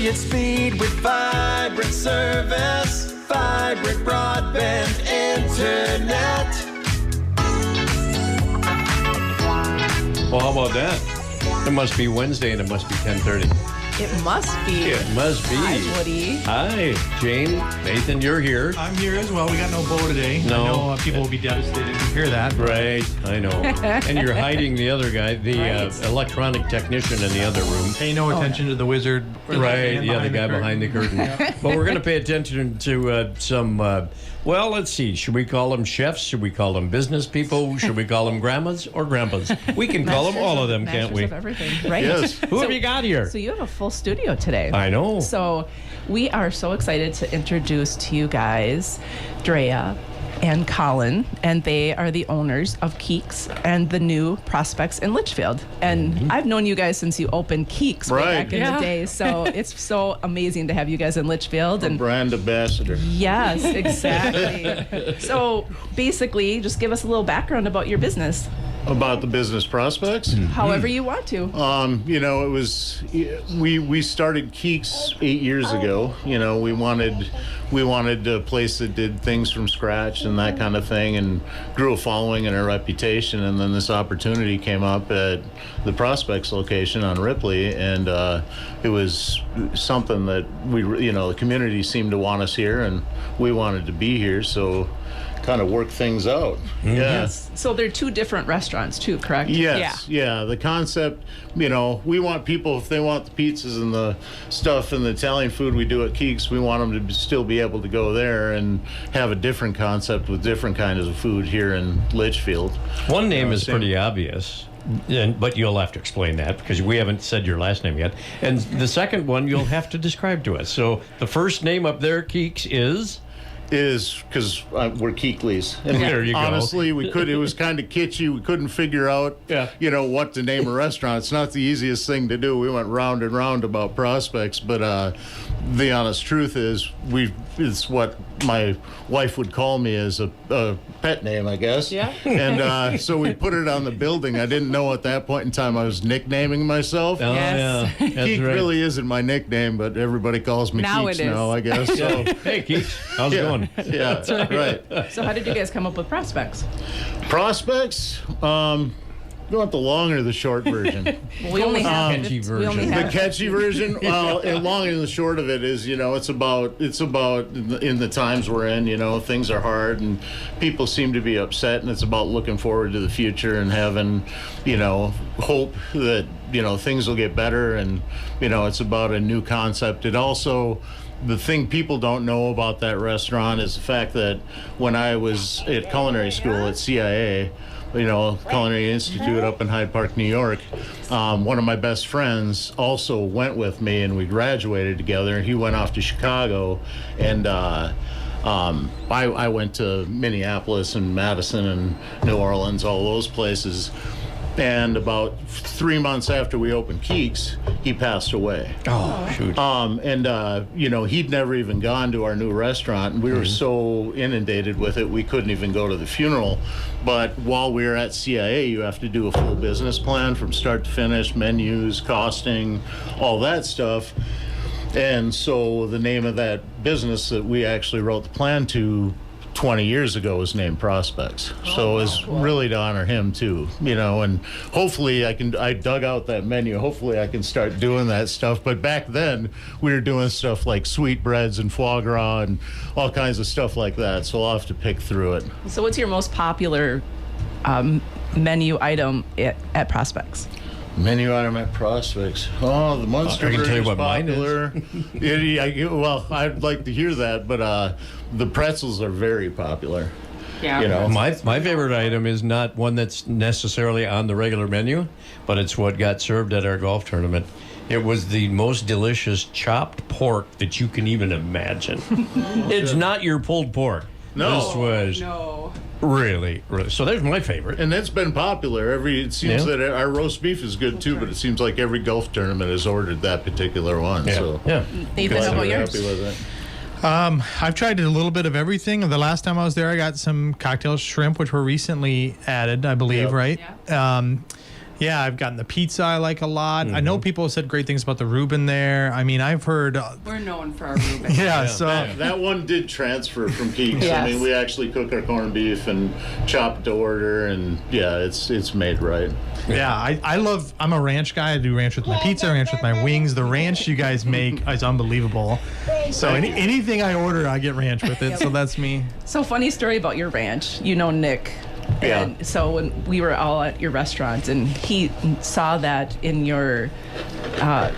brilliant speed with vibrant service. Vibrant broadband internet. Well, how about that? It must be Wednesday and it must be 10:30. It must be. It must be. Hi, Woody. Hi, Jane. Nathan, you're here. I'm here as well. We got no Bo today. No. I know people will be devastated to hear that. Right, I know. And you're hiding the other guy, the Right. Electronic technician in the other room. Pay no attention to the wizard. Right, yeah, the guy behind the curtain. But we're going to pay attention to some, well, let's see. Should we call them chefs? Should we call them business people? Should we call them grandmas or grandpas? We can call them all of them, can't we? Masters of everything, right? Yes. Who have you got here? So you have a full studio today. I know. So we are so excited to introduce to you guys Drea and Colin, and they are the owners of Keek's and the new Prospects in Litchfield. And I've known you guys since you opened Keek's way Right. back in the day, so it's so amazing to have you guys in Litchfield. And Brand ambassador. yes, exactly. So basically, just give us a little background about your business, About the business prospects? however you want to. It was we started Keek's 8 years ago. We wanted a place that did things from scratch and that kind of thing, and grew a following and a reputation. And then this opportunity came up at the Prospects location on Ripley, and it was something that the community seemed to want us here, and we wanted to be here. So kind of work things out. Yes. So they're two different restaurants too, correct? Yes. Yeah. The concept, we want people, if they want the pizzas and the stuff and the Italian food we do at Keek's, we want them to still be able to go there and have a different concept with different kinds of food here in Litchfield. One name is pretty obvious, but you'll have to explain that because we haven't said your last name yet. And the second one you'll have to describe to us. So the first name up there, Keek's, is because we're Keekleys. And There you go. honestly, it was kind of kitschy. We couldn't figure out, what to name a restaurant. It's not the easiest thing to do. We went round and round about Prospects, but the honest truth is it's what my wife would call me as a pet name, I guess. Yeah. And so we put it on the building. I didn't know at that point in time I was nicknaming myself. Oh, Yes. yeah. That's Keek right. really isn't my nickname, but everybody calls me Now Keeks it is. now, I guess. So, Hey, Keek, how's it going? yeah, right. So how did you guys come up with Prospects? Prospects, you want the long or the short version? Well, we only have catchy we only version. The have catchy version? Well, and long and the short of it is, it's about in the times we're in, things are hard and people seem to be upset, and it's about looking forward to the future and having, hope that, things will get better, and, it's about a new concept. It also, the thing people don't know about that restaurant is the fact that when I was at culinary school at CIA, Culinary Institute up in Hyde Park, New York, one of my best friends also went with me, and we graduated together, and he went off to Chicago, and I went to Minneapolis and Madison and New Orleans, all those places. And about 3 months after we opened Keek's, he passed away. Oh, shoot. He'd never even gone to our new restaurant, and we were so inundated with it, we couldn't even go to the funeral. But while we were at CIA, you have to do a full business plan from start to finish, menus, costing, all that stuff. And so the name of that business that we actually wrote the plan to 20 years ago was named Prospects. So it was really to honor him too, and hopefully I dug out that menu. Hopefully I can start doing that stuff. But back then we were doing stuff like sweetbreads and foie gras and all kinds of stuff like that. So I'll have to pick through it. So what's your most popular menu item at Prospects? Menu item at Prospects. Oh, the Munster I can tell you burger's what mine is. popular. Well, I'd like to hear that, but the pretzels are very popular. Yeah. My favorite item is not one that's necessarily on the regular menu, but it's what got served at our golf tournament. It was the most delicious chopped pork that you can even imagine. It's not your pulled pork. No. This was No. really, really. So there's my favorite. And that's been popular. It seems Yeah. that our roast beef is good too, but it seems like every golf tournament has ordered that particular one. Yeah. So Yeah. Nathan, glad how about we're yours? happy with it. I've tried a little bit of everything. The last time I was there, I got some cocktail shrimp, which were recently added, I believe, Yep. right? Yeah, I've gotten the pizza I like a lot. I Mm-hmm. know people have said great things about the Reuben there. I mean, I've heard. We're known for our Reuben. Yeah, so That one did transfer from Keek's. Yes. I mean, we actually cook our corned beef and chop it to order, and yeah, it's made right. yeah, I love. I'm a ranch guy. I do ranch with my pizza, ranch with my wings. The ranch you guys make is unbelievable. So anything I order, I get ranch with it. So that's me. So funny story about your ranch. You know Nick. Yeah. And so when we were all at your restaurant, and he saw that in your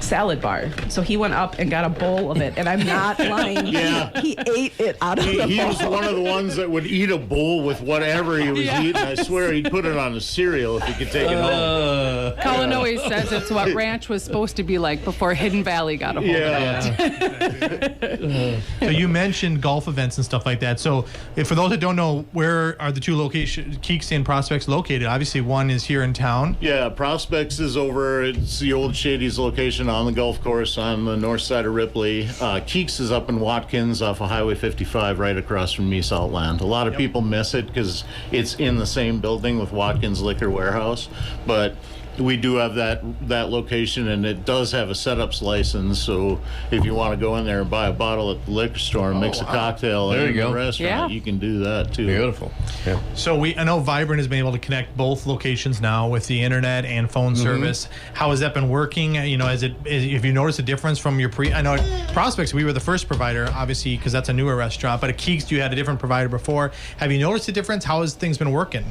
salad bar, so he went up and got a bowl of it. And I'm not lying. Yeah. He ate it out of the He bowl. was one of the ones that would eat a bowl with whatever he was eating. I swear he'd put it on a cereal if he could take it home. Colin always says it's what ranch was supposed to be like before Hidden Valley got a hold of it. So you mentioned golf events and stuff like that. So for those that don't know, where are the two locations, Keek's and Prospects, located? Obviously, one is here in town. Yeah, Prospects is over. It's the old Shady's location on the golf course on the north side of Ripley. Keek's is up in Watkins off of Highway 55 right across from Meese Outland. A lot of people miss it because it's in the same building with Watkins Liquor Warehouse, but we do have that location, and it does have a setups license. So if you want to go in there and buy a bottle at the liquor store and mix a cocktail There in you the go. restaurant, Yeah. you can do that too. Beautiful. Yeah. So I know Vibrant has been able to connect both locations now with the internet and phone service. How has that been working? You know, if you noticed a difference from your I know at Prospects we were the first provider, obviously, because that's a newer restaurant. But at Keek's you had a different provider before. Have you noticed a difference? How has things been working?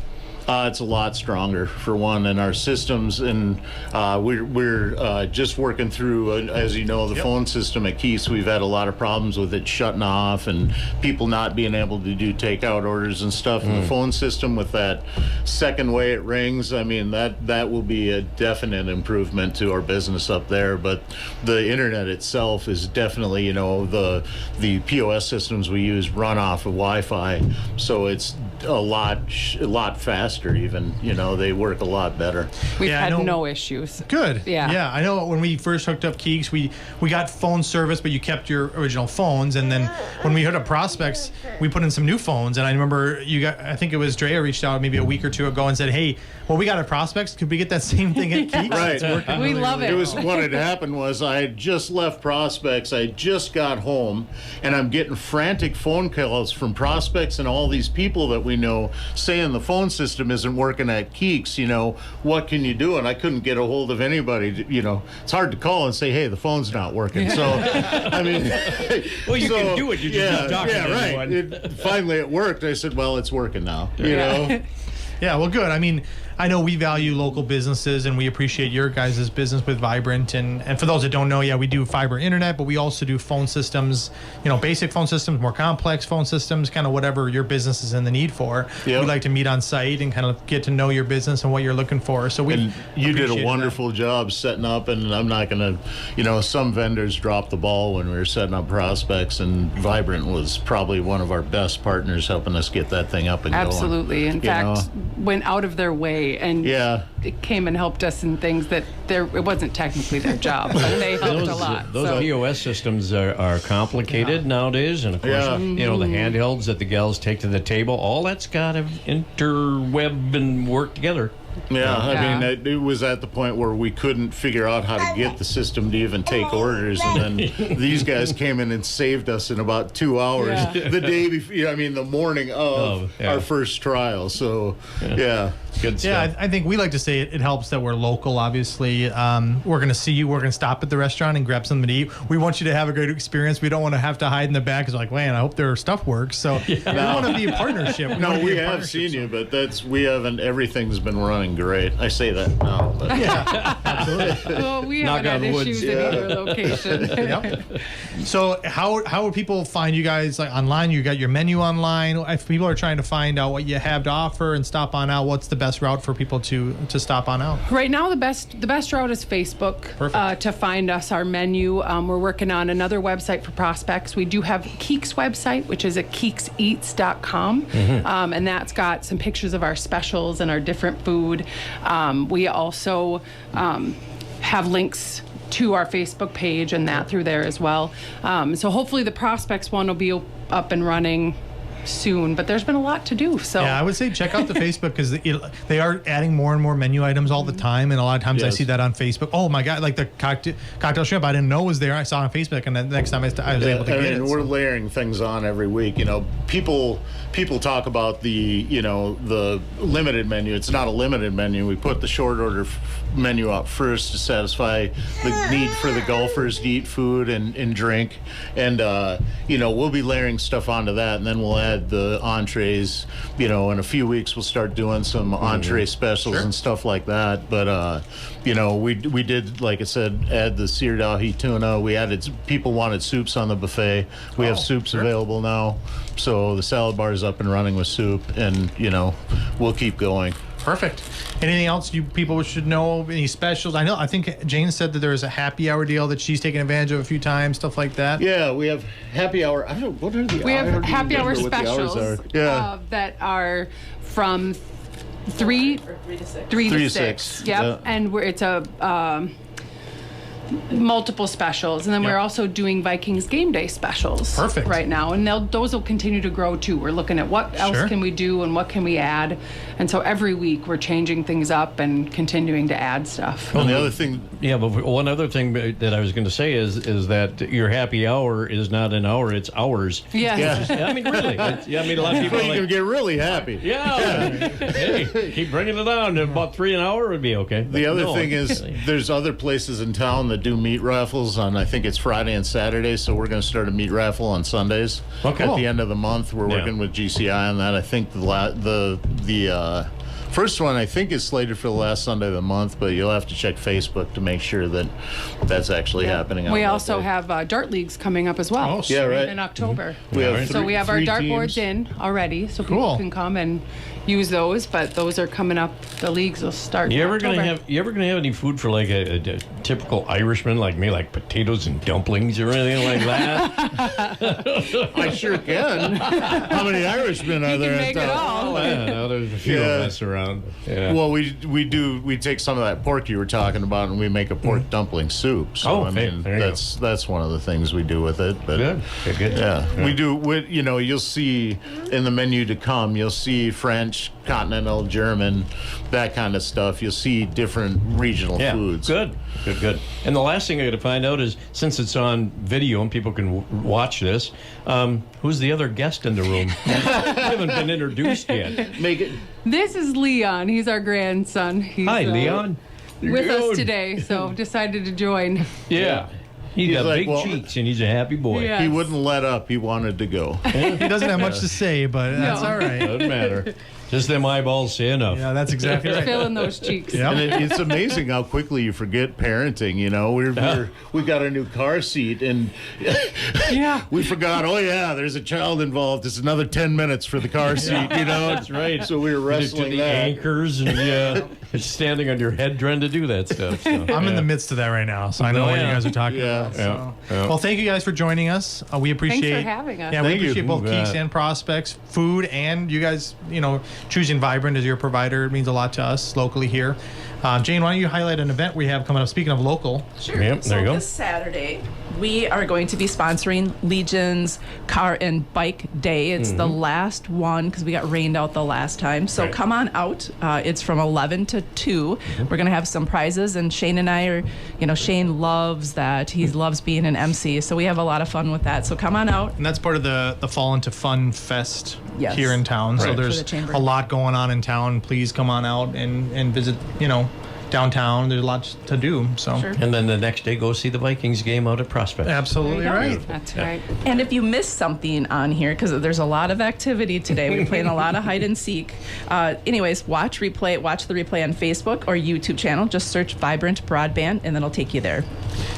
It's a lot stronger, for one, and our systems, and we're just working through, as you know, the phone system at Keek's. We've had a lot of problems with it shutting off and people not being able to do takeout orders and stuff. And the phone system, with that second way it rings, I mean, that will be a definite improvement to our business up there. But the internet itself is definitely, you know, the POS systems we use run off of Wi-Fi, so it's a lot faster. Even, you know, they work a lot better. We've Yeah, I had know. no issues. Good. Yeah. Yeah, I know when we first hooked up Keek's, we got phone service, but you kept your original phones. And then when we hooked up Prospects, we put in some new phones. And I remember I think it was Drea reached out maybe a week or two ago and said, hey, well, we got our Prospects. Could we get that same thing at Keek's? Right. It's working We really, love really it. It was what had happened was I had just left Prospects. I just got home, and I'm getting frantic phone calls from Prospects and all these people that we know saying the phone system isn't working at Keek's. You know, what can you do? And I couldn't get a hold of anybody. You know, it's hard to call and say, hey, the phone's not working. So, I mean, Well, you can do it. You just keep talking to right. everyone. Finally, it worked. I said, well, it's working now. You know. Yeah, well, good. I mean, I know we value local businesses, and we appreciate your guys' business with Vibrant. And for those that don't know, yeah, we do fiber internet, but we also do phone systems, you know, basic phone systems, more complex phone systems, kind of whatever your business is in the need for. Yep. We like to meet on site and kind of get to know your business and what you're looking for. So And you did a appreciate wonderful job setting up, and I'm not going to, you know, some vendors dropped the ball when we were setting up Prospects, and Vibrant was probably one of our best partners helping us get that thing up and going. Absolutely. In You fact, know? went out of their way and Yeah. it came and helped us in things that it wasn't technically their job, but they helped a lot. Those So- POS systems are complicated nowadays, and of course, Yeah. you know, the handhelds that the gals take to the table, all that's got to interweb and work together. Yeah, I Yeah. mean, it was at the point where we couldn't figure out how to get the system to even take orders, and then these guys came in and saved us in about 2 hours. Yeah. The day before, I mean, the morning of yeah. our first trial. So, yeah. Good Yeah, stuff. I think we like to say it helps that we're local, obviously. We're going to see you. We're going to stop at the restaurant and grab something to eat. We want you to have a great experience. We don't want to have to hide in the back. It's like, man, I hope their stuff works. So we want to be a partnership. No, wanna be we a have partnership, seen you, but we haven't. Everything's been running great. I say that now, but Well, we Knock haven't had on wood. issues in either location. Yep. So how would people find you guys, like online? You got your menu online. If people are trying to find out what you have to offer and stop on out, what's the best route for people to stop on out? Right now, the best route is Facebook to find us, our menu. We're working on another website for Prospects. We do have Keek's website, which is at keekseats.com, and that's got some pictures of our specials and our different food. We also have links to our Facebook page and that through there as well. So hopefully the Prospects one will be up and running soon. But there's been a lot to do. So Yeah, I would say check out the Facebook because they are adding more and more menu items all the time, and a lot of times I Yes. see that on Facebook. Oh my God, like the cocktail shrimp, I didn't know was there. I saw it on Facebook, and then the next time I was able to get it. We're layering things on every week. People talk about the limited menu. It's not a limited menu. We put the short order menu up first to satisfy the need for the golfers to eat food and drink, and we'll be layering stuff onto that, and then we'll add the entrees. In a few weeks we'll start doing some entree specials and stuff like that. But we did, like I said, add the seared ahi tuna. We added, people wanted soups on the buffet. We have soups available now, so the salad bar is up and running with soup, and we'll keep going. Perfect. Anything else you people should know? Any specials? I think Jane said that there is a happy hour deal that she's taken advantage of a few times, stuff like that. Yeah, we have happy hour. I don't know, what are the we I have don't even happy hour remember what the hours specials are. Yeah. that are from 3 to 6. 3 to 6. Yep. Yeah. And it's a multiple specials, and then we're also doing Vikings game day specials. Perfect. Right now, and those will continue to grow too. We're looking at what else can we do and what can we add, and so every week we're changing things up and continuing to add stuff. And the other thing, Yeah, but one other thing that I was going to say is that your happy hour is not an hour; it's hours. Yes. Yeah, I mean, really. A lot of people you are can like, get really happy. hey, keep bringing it down. About 3 an hour would be okay. The other thing is, there's other places in town that do meat raffles on, I think it's Friday and Saturday, so we're going to start a meat raffle on Sundays. Okay. At the end of the month, we're working with GCI on that. I think the first one, I think, is slated for the last Sunday of the month, but you'll have to check Facebook to make sure that that's actually happening. on We that also day. have dart leagues coming up as well. Oh, Yeah, right. In October. We have So we have our three dart teams. boards in already, so Cool. people can come and use those. But those are coming up. The leagues will start. You in ever gonna October. have any food for like a typical Irishman like me, like potatoes and dumplings or anything like that? I sure can. How many Irishmen are You there can in make it town? all. Yeah, no, there's a few Yeah. of us around. Yeah. Well, we take some of that pork you were talking about, and we make a pork dumpling soup. So Oh, I mean, there you go. that's one of the things we do with it. But Good. yeah, we do. You'll see in the menu to come. You'll see French, continental, German, that kind of stuff. You'll see different regional Yeah, foods. good. And the last thing I got to find out is, since it's on video and people can watch this, who's the other guest in the room? We haven't been introduced yet. Make it. This is Leon. He's our grandson. He's, Hi, Leon. with us Good. today, so decided to join. Yeah. He's got like, big well- cheeks and he's a happy boy. Yeah. He wouldn't let up. He wanted to go. He doesn't have much to say, but that's all right. Doesn't matter. Just them eyeballs say enough. Yeah, that's exactly right. Filling those cheeks. Yeah. And it's amazing how quickly you forget parenting. We got a new car seat, and Yeah. we forgot. Oh yeah, there's a child involved. It's another 10 minutes for the car seat. That's right. So we were To wrestling the that. anchors and it's standing on your head trying to do that stuff. So, I'm in the midst of that right now, so I know Oh, what you yeah. guys are talking Yeah. about. Yeah. So. Well, thank you guys for joining us. We appreciate having us. Yeah, we Thank you. appreciate both You bet. Keeks and Prospects, food, and you guys, choosing Vibrant as your provider. It means a lot to us locally here. Jane, why don't you highlight an event we have coming up? Speaking of local, Sure. Yep, there you go. This Saturday, we are going to be sponsoring Legion's Car and Bike Day. It's the last one because we got rained out the last time. So Right. come on out. It's from 11 to 2. We're going to have some prizes, and Shane and I are, Shane loves that. He loves being an MC. So we have a lot of fun with that. So come on out. and that's part of the Fall into Fun Fest Yes. here in town. So Right. For there's the chamber. a lot going on in town. Please come on out and visit, downtown. There's lots to do. So Sure. And then the next day, go see the Vikings game out at Prospect. absolutely right. That's right. And if you missed something on here, because there's a lot of activity today, we're playing a lot of hide and seek. Anyways, watch the replay on Facebook or YouTube channel. Just search Vibrant Broadband, and then it'll take you there.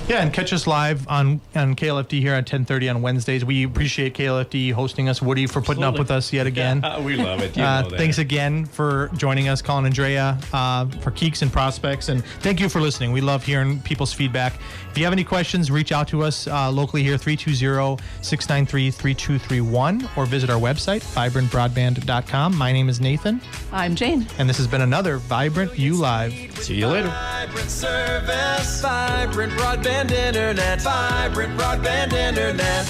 Yeah, and catch us live on KLFD here at 10:30 on Wednesdays. We appreciate KLFD hosting us. Woody for putting up with us yet again. We love it. You know that. Thanks again for joining us, Colin and Drea, for Keeks and Prospects. And thank you for listening. We love hearing people's feedback. If you have any questions, reach out to us locally here, 320-693-3231, or visit our website, vibrantbroadband.com. My name is Nathan, I'm Jane. and this has been another Vibrant U Live. See you later. Vibrant service, vibrant broadband internet, vibrant broadband internet.